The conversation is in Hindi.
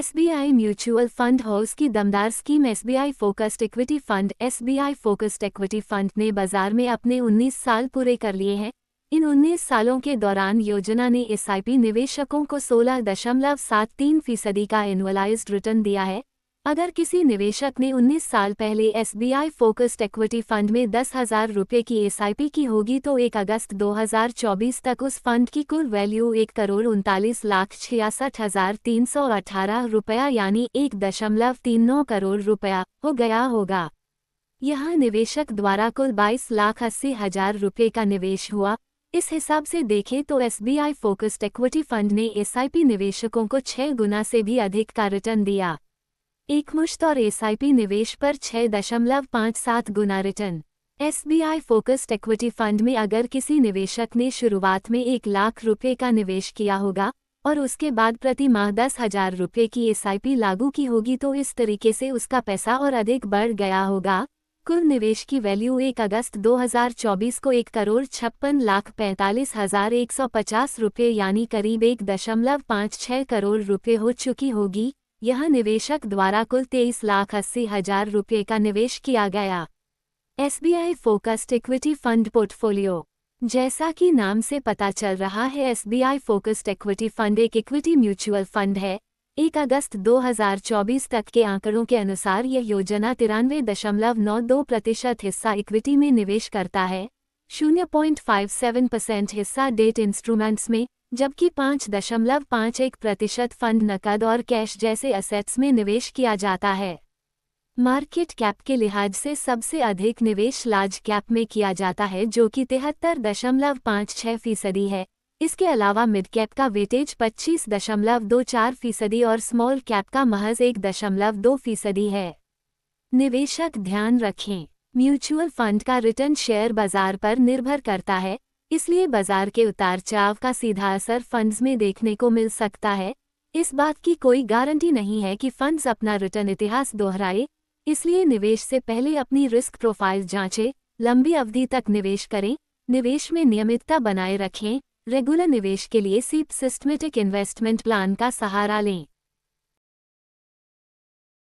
एसबीआई म्यूचुअल फंड हाउस की दमदार scheme SBI focused equity fund SBI focused equity fund ने बाजार में अपने 19 साल पूरे कर लिए हैं। इन 19 सालों के दौरान योजना ने एसआईपी निवेशकों को 16.73% का एनुअलाइज्ड रिटर्न दिया है। अगर किसी निवेशक ने 19 साल पहले एसबीआई फोकस्ड इक्विटी फंड में 10,000 रुपये की एसआईपी की होगी तो 1 अगस्त 2024 तक उस फंड की कुल वैल्यू 1,39,66,318 रुपया यानी 1.39 करोड़ रुपया हो गया होगा। यहाँ निवेशक द्वारा कुल 22,80,000 रुपये का निवेश हुआ। इस हिसाब से देखें तो एसबीआई फोकस्ड इक्विटी फंड ने एसआईपी निवेशकों को 6 गुना से भी अधिक का रिटर्न दिया। एकमुश्त और एसआईपी निवेश पर 6.57 गुना return. SBI focused equity fund में अगर किसी निवेशक ने शुरुआत में 1 लाख रुपये का निवेश किया होगा और उसके बाद प्रति माह 10,000 रुपये की एसआईपी लागू की होगी तो इस तरीके से उसका पैसा और अधिक बढ़ गया होगा। कुल निवेश की वैल्यू 1 अगस्त 2024 को 1,56,45,150 रुपये यानी करीब 1.56 करोड़ रुपये हो चुकी होगी। यह निवेशक द्वारा कुल 23,80,000 रुपये का निवेश किया गया। SBI focused equity fund portfolio. जैसा कि नाम से पता चल रहा है, एसबीआई फोकस्ड इक्विटी फंड एक इक्विटी म्यूचुअल फंड है। 1 अगस्त 2024 तक के आंकड़ों के अनुसार यह योजना 93.92% हिस्सा इक्विटी में निवेश करता है, 0.57% हिस्सा डेट इंस्ट्रूमेंट्स में, जबकि 5.51% फंड नकद और कैश जैसे असेट्स में निवेश किया जाता है। मार्केट कैप के लिहाज से सबसे अधिक निवेश लार्ज कैप में किया जाता है जो कि 73.56% है। इसके अलावा मिड कैप का वेटेज 25.24% और स्मॉल कैप का महज 1.2% है। निवेशक ध्यान रखें, म्यूचुअल फंड का रिटर्न शेयर बाजार पर निर्भर करता है, इसलिए बाजार के उतार चढ़ाव का सीधा असर फंड्स में देखने को मिल सकता है। इस बात की कोई गारंटी नहीं है कि फंड्स अपना रिटर्न इतिहास दोहराए, इसलिए निवेश से पहले अपनी रिस्क प्रोफाइल जांचें, लंबी अवधि तक निवेश करें, निवेश में नियमितता बनाए रखें, रेगुलर निवेश के लिए सिस्टमेटिक इन्वेस्टमेंट प्लान का सहारा लें।